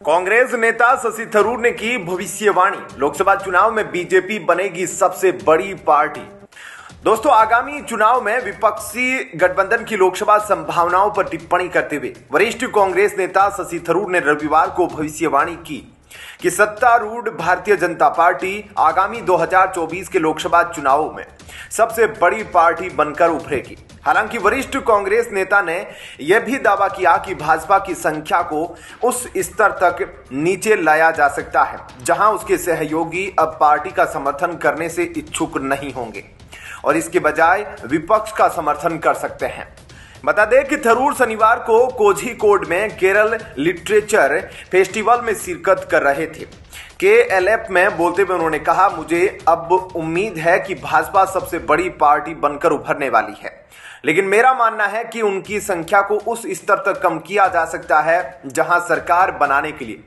कांग्रेस नेता शशि थरूर ने की भविष्यवाणी, लोकसभा चुनाव में बीजेपी बनेगी सबसे बड़ी पार्टी। दोस्तों, आगामी चुनाव में विपक्षी गठबंधन की लोकसभा संभावनाओं पर टिप्पणी करते हुए वरिष्ठ कांग्रेस नेता शशि थरूर ने रविवार को भविष्यवाणी की कि सत्तारूढ़ भारतीय जनता पार्टी आगामी 2024 के लोकसभा चुनावों में सबसे बड़ी पार्टी बनकर उभरेगी। हालांकि वरिष्ठ कांग्रेस नेता ने यह भी दावा किया कि भाजपा की संख्या को उस स्तर तक नीचे लाया जा सकता है जहां उसके सहयोगी अब पार्टी का समर्थन करने से इच्छुक नहीं होंगे और इसके बजाय विपक्ष का समर्थन कर सकते हैं। बता दें कि थरूर शनिवार को कोझिकोड में केरल लिटरेचर फेस्टिवल में शिरकत कर रहे थे। KLF में बोलते हुए उन्होंने कहा, मुझे अब उम्मीद है कि भाजपा सबसे बड़ी पार्टी बनकर उभरने वाली है, लेकिन मेरा मानना है कि उनकी संख्या को उस स्तर तक कम किया जा सकता है जहां सरकार बनाने के लिए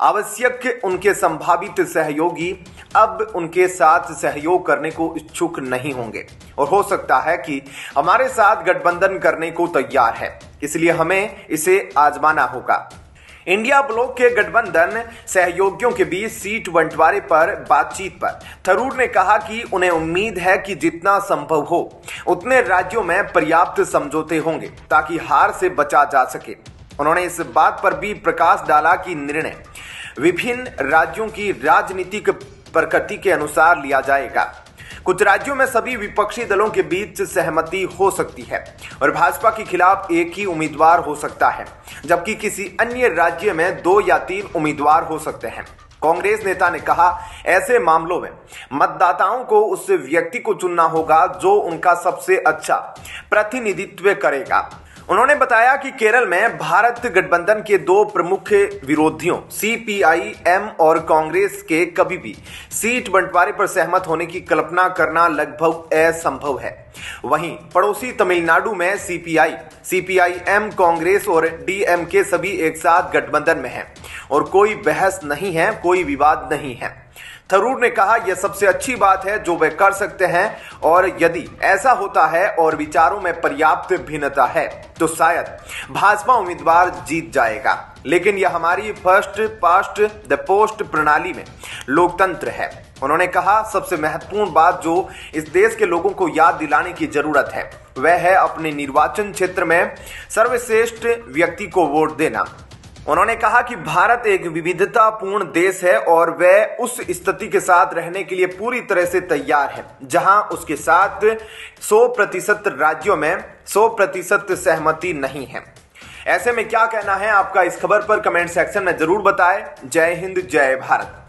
आवश्यक उनके संभावित सहयोगी अब उनके साथ सहयोग करने को इच्छुक नहीं होंगे और हो सकता है कि हमारे साथ गठबंधन करने को तैयार है, इसलिए हमें इसे आजमाना होगा। इंडिया ब्लॉक के गठबंधन सहयोगियों के बीच सीट बंटवारे पर बातचीत पर थरूर ने कहा कि उन्हें उम्मीद है कि जितना संभव हो उतने राज्यों में पर्याप्त समझौते होंगे ताकि हार से बचा जा सके। उन्होंने इस बात पर भी प्रकाश डाला कि निर्णय विभिन्न राज्यों की राजनीतिक प्रकृति के अनुसार लिया जाएगा। कुछ राज्यों में सभी विपक्षी दलों के बीच सहमति हो सकती है और भाजपा के खिलाफ एक ही उम्मीदवार हो सकता है, जबकि किसी अन्य राज्य में 2 या 3 उम्मीदवार हो सकते हैं। कांग्रेस नेता ने कहा, ऐसे मामलों में मतदाताओं को उस व्यक्ति को चुनना होगा जो उनका सबसे अच्छा प्रतिनिधित्व करेगा। उन्होंने बताया कि केरल में भारत गठबंधन के 2 प्रमुख विरोधियों CPIM और कांग्रेस के कभी भी सीट बंटवारे पर सहमत होने की कल्पना करना लगभग असंभव है। वहीं पड़ोसी तमिलनाडु में CPIM, कांग्रेस और DMK सभी एक साथ गठबंधन में हैं और कोई बहस नहीं है, कोई विवाद नहीं है। थरूर ने कहा, यह सबसे अच्छी बात है जो वे कर सकते हैं और यदि ऐसा होता है और विचारों में पर्याप्त भिन्नता है तो शायद भाजपा उम्मीदवार जीत जाएगा, लेकिन यह हमारी फर्स्ट पास्ट द पोस्ट प्रणाली में लोकतंत्र है। उन्होंने कहा, सबसे महत्वपूर्ण बात जो इस देश के लोगों को याद दिलाने की जरूरत है वह है अपने निर्वाचन क्षेत्र में सर्वश्रेष्ठ व्यक्ति को वोट देना। उन्होंने कहा कि भारत एक विविधतापूर्ण देश है और वह उस स्थिति के साथ रहने के लिए पूरी तरह से तैयार है जहां उसके साथ 100% राज्यों में 100% सहमति नहीं है। ऐसे में क्या कहना है आपका इस खबर पर कमेंट सेक्शन में जरूर बताएं। जय हिंद, जय भारत।